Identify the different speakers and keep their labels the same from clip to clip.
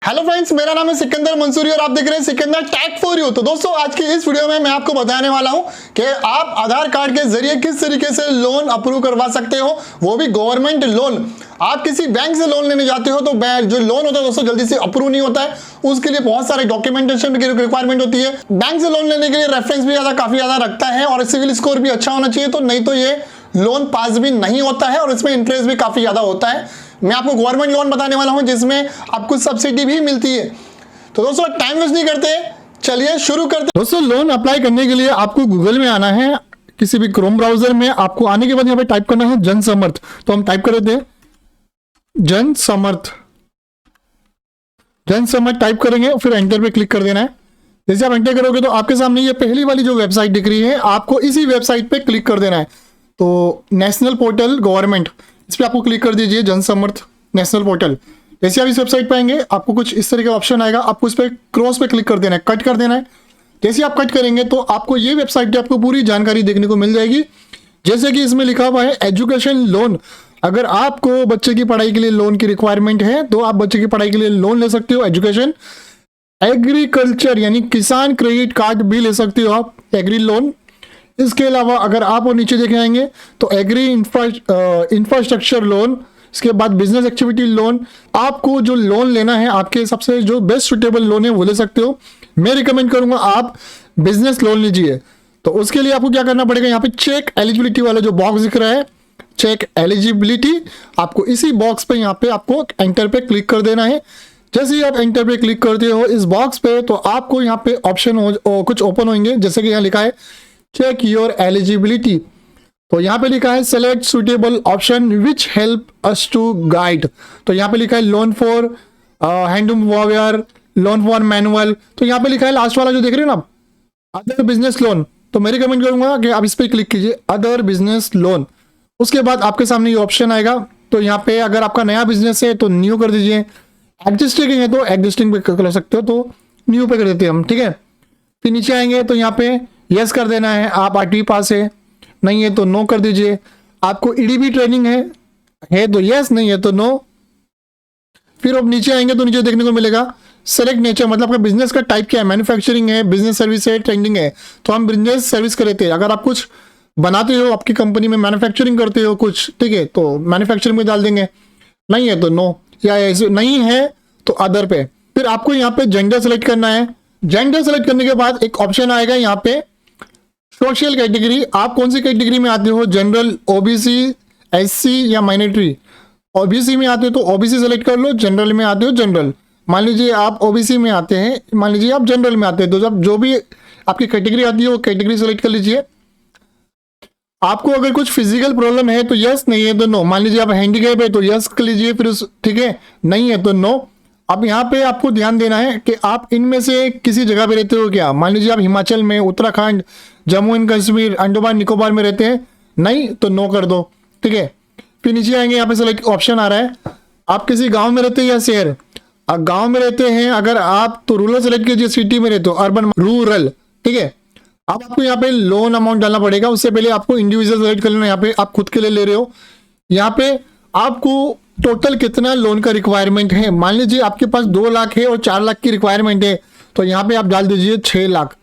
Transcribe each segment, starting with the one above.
Speaker 1: Hello friends, मेरा नाम है सिकंदर मंसूरी और आप देख रहे हैं सिकंदर टेक फॉर यू। तो दोस्तों, आज की इस वीडियो में मैं आपको बताने वाला हूं कि आप आधार कार्ड के जरिए किस तरीके से लोन अप्रूव करवा सकते हो, वो भी गवर्नमेंट लोन। आप किसी बैंक से लोन लेने जाते हो तो जो लोन होता है दोस्तों जल्दी से अप्रूव नहीं होता है, उसके लिए बहुत सारे डॉक्यूमेंटेशन की रिक्वायरमेंट होती है। बैंक से लोन लेने के लिए रेफरेंस भी काफी ज्यादा रखता है और सिविल स्कोर भी अच्छा होना चाहिए, तो नहीं तो ये लोन पास भी नहीं होता है और इसमें इंटरेस्ट भी काफी ज्यादा होता है। मैं आपको गवर्नमेंट लोन बताने वाला हूं जिसमें आपको सब्सिडी भी मिलती है। तो दोस्तों, टाइम वेस्ट नहीं करते, चलिए शुरू करते हैं। दोस्तों, लोन अप्लाई करने के लिए आपको गूगल में आना है, किसी भी क्रोम ब्राउजर में आपको आने के बाद यहाँ पे टाइप करना है जन समर्थ। तो हम टाइप कर देते हैं जन समर्थ। जन समर्थ टाइप करेंगे, फिर एंटर पे क्लिक कर देना है। जैसे आप एंटर करोगे तो आपके सामने ये पहली वाली जो वेबसाइट दिख रही है, आपको इसी वेबसाइट पे क्लिक कर देना है। तो नेशनल पोर्टल गवर्नमेंट, इस पर आपको क्लिक कर दीजिए, जन समर्थ नेशनल पोर्टल। जैसे आप इस वेबसाइट पे आएंगे, आपको कुछ इस तरह का ऑप्शन आएगा, आपको इस पर क्रॉस पे क्लिक कर देना है, कट कर देना है। जैसे आप कट करेंगे तो आपको ये वेबसाइट पे आपको पूरी जानकारी देखने को मिल जाएगी। जैसे कि इसमें लिखा हुआ है एजुकेशन लोन। अगर आपको बच्चे की पढ़ाई के लिए लोन की रिक्वायरमेंट है तो आप बच्चे की पढ़ाई के लिए लोन ले सकते हो। एजुकेशन, एग्रीकल्चर यानी किसान क्रेडिट कार्ड भी ले सकते हो आप, एग्री लोन। इसके अलावा अगर आप और नीचे देखे आएंगे तो एग्री इंफ्रास्ट्रक्चर लोन, इसके बाद बिजनेस एक्टिविटी लोन। आपको जो लोन लेना है, आपके सबसे जो बेस्ट सुटेबल लोन है वो ले सकते हो। मैं रिकमेंड करूंगा आप बिजनेस लोन लीजिए। तो उसके लिए आपको क्या करना पड़ेगा, यहाँ पे चेक एलिजिबिलिटी वाला जो बॉक्स दिख रहा है, चेक एलिजिबिलिटी, आपको इसी बॉक्स पे यहाँ पे आपको एंटर पे क्लिक कर देना है। जैसे ही आप एंटर पे क्लिक करते हो इस बॉक्स पे, तो आपको यहाँ पे ऑप्शन कुछ ओपन होंगे। जैसे कि यहाँ लिखा है चेक योर एलिजिबिलिटी, तो यहाँ पे लिखा है select suitable option which help us to guide. तो यहाँ पे लिखा है loan for handloom weaver, loan for manual. तो यहाँ पे लिखा है लास्ट वाला जो देख रहे हो ना, अदर बिजनेस लोन। तो मैं रिकमेंड करूंगा कि आप इस पर क्लिक कीजिए, अदर बिजनेस लोन। उसके बाद आपके सामने ये ऑप्शन आएगा। तो यहाँ पे अगर आपका नया बिजनेस है तो न्यू कर दीजिए, एग्जिस्टिंग है तो एग्जिस्टिंग पे कर सकते हो, तो न्यू पे कर देते हैं हम, ठीक है। फिर नीचे आएंगे तो यहाँ पे यस कर देना है, आप आरटीई पास है, नहीं है तो नो कर दीजिए। आपको ईडीबी ट्रेनिंग है तो यस, नहीं है तो नो। फिर आप नीचे आएंगे तो नीचे देखने को मिलेगा सेलेक्ट नेचर, मतलब आपका बिजनेस का टाइप क्या है, मैन्युफैक्चरिंग है, बिजनेस सर्विस है, ट्रेंडिंग है। तो हम बिजनेस सर्विस कर लेते हैं। अगर आप कुछ बनाते हो, आपकी कंपनी में मैन्युफैक्चरिंग करते हो कुछ, ठीक है, तो मैन्युफैक्चरिंग में डाल देंगे, नहीं है तो नो, या नहीं है तो अदर पे। फिर आपको यहाँ पे जेंडर सेलेक्ट करना है। जेंडर सेलेक्ट करने के बाद एक ऑप्शन आएगा यहाँ पे सोशल कैटेगरी, आप कौन सी कैटेगरी में आते हो, जनरल, ओबीसी, एससी या माइनॉरिटी। ओबीसी में आते हो तो ओबीसी सेलेक्ट कर लो, जनरल में आते हो जनरल। मान लीजिए आप ओबीसी में आते हैं, मान लीजिए आप जनरल में आते हैं, तो जब जो भी आपकी कैटेगरी आती है वो कैटेगरी सेलेक्ट कर लीजिए। आपको अगर कुछ फिजिकल प्रॉब्लम है तो यस, नहीं है तो नो। मान लीजिए आप हैंडीकैप है तो यस कर लीजिए, फिर ठीक है, नहीं है तो नो। अब यहाँ पे आपको ध्यान देना है कि आप इनमें से किसी जगह पे रहते हो क्या। मान लीजिए आप हिमाचल में, उत्तराखंड, जम्मू एंड कश्मीर, अंडमान निकोबार में रहते हैं, नहीं तो नो कर दो, ठीक है। फिर नीचे आएंगे, यहाँ पे सेलेक्ट ऑप्शन आ रहा है, आप किसी गांव में रहते हैं या शहर। गांव में रहते हैं अगर आप तो रूरल सेलेक्ट कीजिए, सिटी में रहते हो अर्बन, रूरल, ठीक है। अब आपको यहाँ पे लोन अमाउंट डालना पड़ेगा, उससे पहले आपको इंडिविजुअल सेलेक्ट कर लेना। यहाँ पे आप खुद के लिए ले रहे हो, यहाँ पे आपको टोटल कितना लोन का रिक्वायरमेंट है। मान लीजिए आपके पास 2 लाख है और 4 लाख की रिक्वायरमेंट है, तो यहाँ पे आप डाल दीजिए 6 लाख,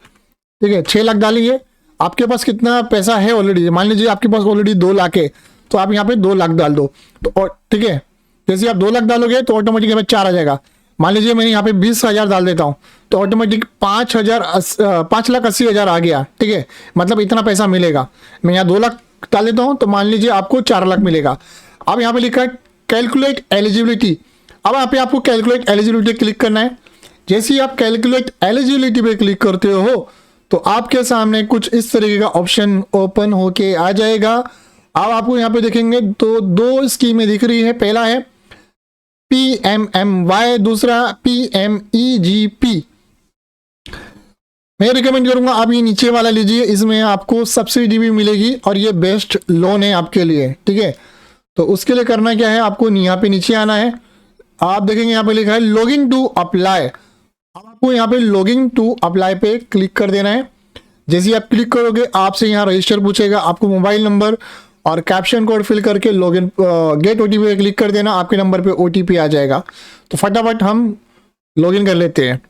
Speaker 1: ठीक है। 6 लाख डालेंगे, आपके पास कितना पैसा है ऑलरेडी, मान लीजिए आपके पास ऑलरेडी 2 लाख है, तो आप यहाँ पे 2 लाख डाल दो, तो ठीक है। जैसे आप 2 लाख डालोगे तो ऑटोमेटिक यहाँ पे 4 आ जाएगा। मान लीजिए मैंने यहाँ पे 20,000 डाल देता हूँ तो ऑटोमेटिक 5,80,000 आ गया, ठीक है। मतलब इतना पैसा मिलेगा। मैं यहाँ 2 लाख डाल देता हूँ तो मान लीजिए आपको 4 लाख मिलेगा। अब यहाँ पे लिखा है कैलकुलेट एलिजिबिलिटी। अब यहाँ पे आपको कैलकुलेट एलिजिबिलिटी क्लिक करना है। जैसे ही आप कैलकुलेट एलिजिबिलिटी पे क्लिक करते हो तो आपके सामने कुछ इस तरीके का ऑप्शन ओपन होके आ जाएगा। अब आपको यहाँ पे देखेंगे तो 2 स्कीमें दिख रही है, पहला है PMMY, दूसरा PMEGP। मैं रिकमेंड करूंगा आप ये नीचे वाला लीजिए, इसमें आपको सब्सिडी भी मिलेगी और ये बेस्ट लोन है आपके लिए, ठीक है। तो उसके लिए करना क्या है, आपको यहाँ पे नीचे आना है। आप देखेंगे यहाँ पे लिखा है लॉगिन टू अप्लाई। अब आपको यहाँ पे लॉगिन टू अप्लाई पे क्लिक कर देना है। जैसे आप क्लिक करोगे आपसे यहाँ रजिस्टर पूछेगा, आपको मोबाइल नंबर और कैप्शन कोड फिल करके लॉगिन गेट ओटीपी पे क्लिक कर देना, आपके नंबर पे ओटीपी आ जाएगा। तो फटाफट हम लॉगिन कर लेते हैं।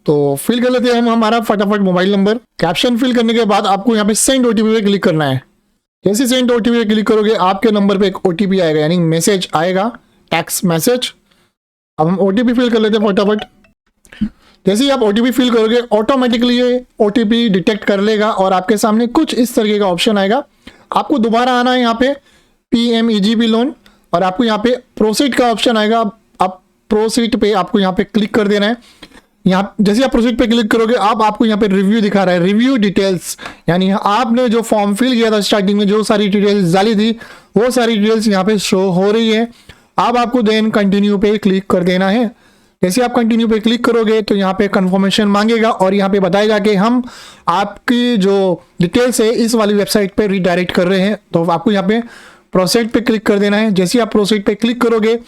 Speaker 1: तो फिल कर लेते हैं हम हमारा फटाफट मोबाइल नंबर। कैप्शन फिल करने के बाद आपको यहाँ पे सेंड ओटीपी पे क्लिक करना है। जैसे सेंड ओटीपी पे क्लिक करोगे आपके नंबर पे एक ओटीपी आएगा, यानी मैसेज आएगा, टेक्स्ट मैसेज। अब हम ओटीपी फिल कर लेते हैं फटाफट। जैसे ही आप ओटीपी फिल करोगे ऑटोमेटिकली ये ओटीपी डिटेक्ट कर लेगा और आपके सामने कुछ इस तरीके का ऑप्शन आएगा। आपको दोबारा आना है यहाँ पे PMEGP लोन और आपको यहाँ पे प्रोसीड का ऑप्शन आएगा। आप प्रोसीड पे आपको यहाँ पे क्लिक कर देना है। यहाँ जैसे आप प्रोसीड पे क्लिक करोगे आपको यहाँ पे रिव्यू दिखा रहा है, रिव्यू डिटेल्स, यानी आपने जो फॉर्म फिल किया था स्टार्टिंग में, जो सारी डिटेल्स डाली थी वो सारी डिटेल्स यहाँ पे शो हो रही है। अब आपको देन कंटिन्यू पे क्लिक कर देना है। जैसे आप कंटिन्यू पे क्लिक करोगे तो यहाँ पे कंफर्मेशन मांगेगा और यहाँ पे बताएगा कि हम आपकी जो डिटेल्स है इस वाली वेबसाइट पे रीडायरेक्ट कर रहे हैं। तो आपको यहाँ पे प्रोसीड पे क्लिक कर देना है। जैसे आप प्रोसीड पे क्लिक करोगे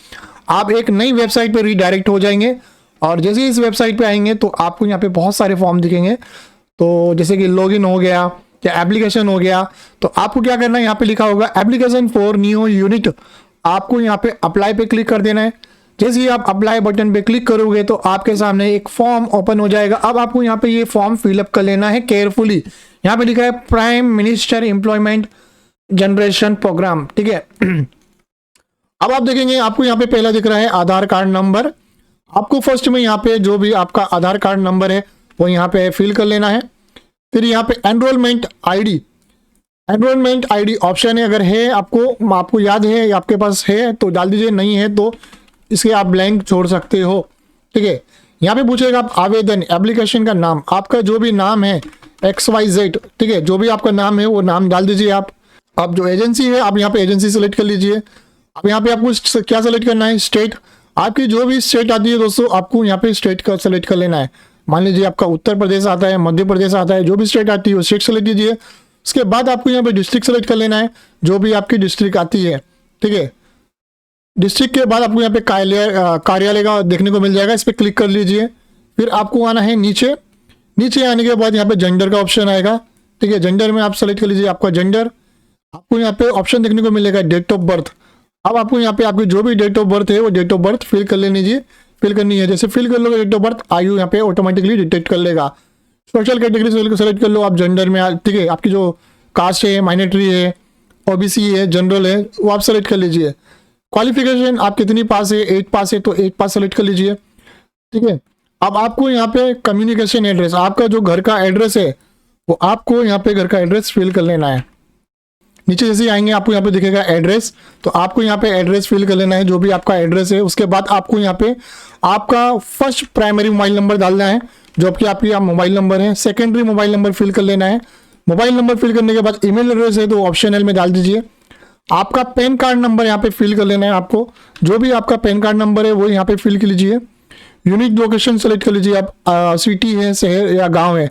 Speaker 1: आप एक नई वेबसाइट पे रीडायरेक्ट हो जाएंगे और जैसे ही इस वेबसाइट पे आएंगे तो आपको यहाँ पे बहुत सारे फॉर्म दिखेंगे। तो जैसे कि लॉगिन हो गया या एप्लीकेशन हो गया, तो आपको क्या करना है, यहाँ पे लिखा होगा एप्लीकेशन फॉर न्यू यूनिट, आपको यहाँ पे अप्लाई पे क्लिक कर देना है। जैसे ही आप अप्लाई बटन पे क्लिक करोगे तो आपके सामने एक फॉर्म ओपन हो जाएगा। अब आपको यहाँ पे ये फॉर्म फिलअप कर लेना है केयरफुली। यहाँ पे लिखा है Prime Minister Employment Generation Programme, ठीक है। अब आप देखेंगे आपको यहाँ पे पहला दिख रहा है आधार कार्ड नंबर। आपको फर्स्ट में यहाँ पे जो भी आपका आधार कार्ड नंबर है वो यहाँ पे फिल कर लेना है। फिर यहाँ पे एनरोलमेंट आईडी ऑप्शन है, अगर है आपको याद है आपके पास है तो डाल दीजिए, नहीं है तो इसके आप ब्लैंक छोड़ सकते हो, ठीक है। यहाँ पे पूछेगा आप आवेदन, एप्लीकेशन का नाम, आपका जो भी नाम है XYZ, ठीक है, जो भी आपका नाम है वो नाम डाल दीजिए आप। अब जो एजेंसी है आप यहाँ पे एजेंसी सेलेक्ट कर लीजिए। अब यहाँ पे आपको क्या सेलेक्ट करना है, स्टेट, आपकी जो भी स्टेट आती है दोस्तों आपको यहाँ पे स्टेट का सेलेक्ट कर लेना है। मान लीजिए आपका उत्तर प्रदेश आता है, मध्य प्रदेश आता है, जो भी स्टेट आती है वो स्टेट सेलेक्ट कीजिए। उसके बाद आपको यहाँ पे डिस्ट्रिक्ट सेलेक्ट कर लेना है, जो भी आपकी डिस्ट्रिक्ट आती है, ठीक है। डिस्ट्रिक्ट के बाद आपको यहाँ पे कार्यालय का देखने को मिल जाएगा, इस पर क्लिक कर लीजिए। फिर आपको आना है नीचे आने के बाद यहाँ पे जेंडर का ऑप्शन आएगा, ठीक है। जेंडर में आप सेलेक्ट कर लीजिए आपका जेंडर। आपको यहाँ पे ऑप्शन देखने को मिलेगा डेट ऑफ बर्थ। अब आपको यहाँ पे आपकी जो भी डेट ऑफ बर्थ है वो डेट ऑफ बर्थ फिल करनी है। जैसे फिल कर लोगे डेट ऑफ बर्थ, आयु यहाँ पे ऑटोमेटिकली डिटेक्ट कर लेगा। सोशल कैटेगरी सेलेक्ट कर लो आप जेंडर में, ठीक है। आपकी जो कास्ट है, माइनॉरिटी है, OBC है, जनरल है, वो आप सेलेक्ट कर लीजिए। क्वालिफिकेशन आप कितनी पास है, 8 पास है तो 8 पास सेलेक्ट कर लीजिए, ठीक है। अब आपको यहाँ पे कम्युनिकेशन एड्रेस, आपका जो घर का एड्रेस है वो आपको यहाँ पे घर का एड्रेस फिल कर लेना है। नीचे जैसे आएंगे आपको यहाँ पे दिखेगा एड्रेस, तो आपको यहाँ पे एड्रेस फिल कर लेना है जो भी आपका एड्रेस है। उसके बाद आपको यहाँ पे आपका फर्स्ट प्राइमरी मोबाइल नंबर डालना है जो कि आपकी मोबाइल नंबर है। सेकेंडरी मोबाइल नंबर फिल कर लेना है। मोबाइल नंबर फिल करने के बाद ईमेल एड्रेस है तो ऑप्शनल में डाल दीजिए। आपका पैन कार्ड नंबर यहाँ पे फिल कर लेना है। आपको जो भी आपका पैन कार्ड नंबर है वो यहाँ पे फिल कर लीजिए। यूनिक लोकेशन सेलेक्ट कर लीजिए, आप सिटी है, शहर या गांव है,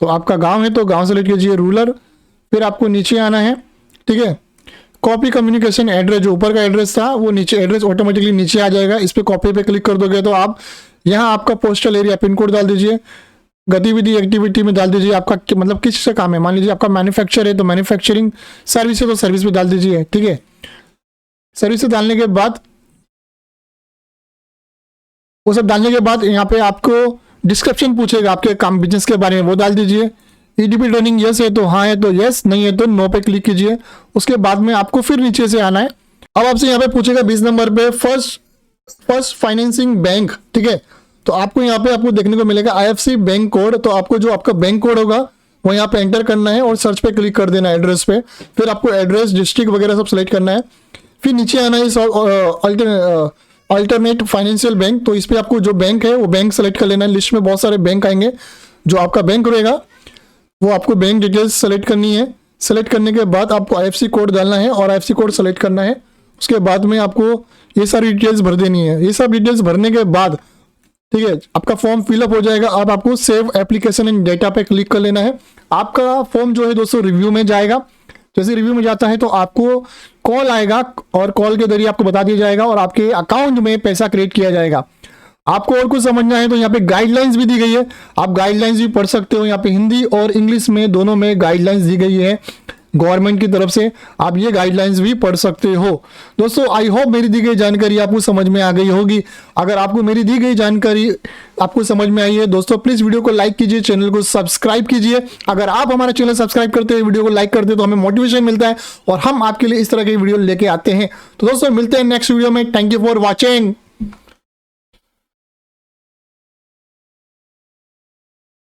Speaker 1: तो आपका गांव है तो गांव सेलेक्ट कीजिए, रूरल। फिर आपको नीचे आना है, ठीक है। कॉपी कम्युनिकेशन एड्रेस, जो ऊपर का एड्रेस था वो नीचे एड्रेस ऑटोमेटिकली नीचे आ जाएगा। इस पर कॉपी पे क्लिक कर दोगे तो आप यहाँ आपका पोस्टल एरिया पिन कोड डाल दीजिए। गतिविधि एक्टिविटी में डाल दीजिए आपका मतलब किस से काम है। मान लीजिए आपका मैन्युफैक्चर है तो मैन्युफैक्चरिंग, सर्विस है तो सर्विस में डाल दीजिए, ठीक है। सर्विस डालने के बाद वो सब डालने के बाद यहाँ पे आपको डिस्क्रिप्शन पूछेगा आपके काम बिजनेस के बारे में, वो डाल दीजिए। EDP ट्रेनिंग यस है तो हाँ है तो यस, नहीं है तो नो पे क्लिक कीजिए। उसके बाद में आपको फिर नीचे से आना है। अब आपसे यहाँ पे पूछेगा 20 नंबर पे फर्स्ट फाइनेंसिंग बैंक, ठीक है। तो आपको यहाँ पे आपको देखने को मिलेगा IFC बैंक कोड। तो आपको जो आपका बैंक कोड होगा वो यहाँ पे एंटर करना है और सर्च पे क्लिक कर देना है एड्रेस पे। फिर आपको एड्रेस, डिस्ट्रिक्ट वगैरह सब सेलेक्ट करना है। फिर नीचे आना है अल्टरनेट फाइनेंशियल बैंक, तो इस पर आपको जो बैंक है वो बैंक सेलेक्ट कर लेना है। लिस्ट में बहुत सारे बैंक आएंगे, जो आपका बैंक रहेगा वो आपको बैंक डिटेल्स सेलेक्ट करनी है। सेलेक्ट करने के बाद आपको IFC कोड डालना है और IFC कोड सेलेक्ट करना है। उसके बाद में आपको ये सारी डिटेल्स भर देनी है। ये सब डिटेल्स भरने के बाद, ठीक है, आपका फॉर्म फिलअप हो जाएगा। अब आपको सेव एप्लीकेशन एंड डेटा पे क्लिक कर लेना है। आपका फॉर्म जो है दोस्तों रिव्यू में जाएगा। जैसे रिव्यू में जाता है तो आपको कॉल आएगा और कॉल के जरिए आपको बता दिया जाएगा और आपके अकाउंट में पैसा क्रिएट किया जाएगा। आपको और कुछ समझना है तो यहाँ पे गाइडलाइंस भी दी गई है, आप गाइडलाइंस भी पढ़ सकते हो। यहाँ पे हिंदी और इंग्लिश में दोनों में गाइडलाइंस दी गई है। गवर्नमेंट की तरफ से आप ये गाइडलाइंस भी पढ़ सकते हो। दोस्तों आई होप मेरी दी गई जानकारी आपको समझ में आ गई होगी। अगर आपको मेरी दी गई जानकारी आपको समझ में आई है दोस्तों, प्लीज वीडियो को लाइक कीजिए, चैनल को सब्सक्राइब कीजिए। अगर आप हमारा चैनल सब्सक्राइब करते हैं, वीडियो को लाइक करते हैं तो हमें मोटिवेशन मिलता है और हम आपके लिए इस तरह की वीडियो लेके आते हैं। तो दोस्तों मिलते हैं नेक्स्ट वीडियो में। Thank you for watching.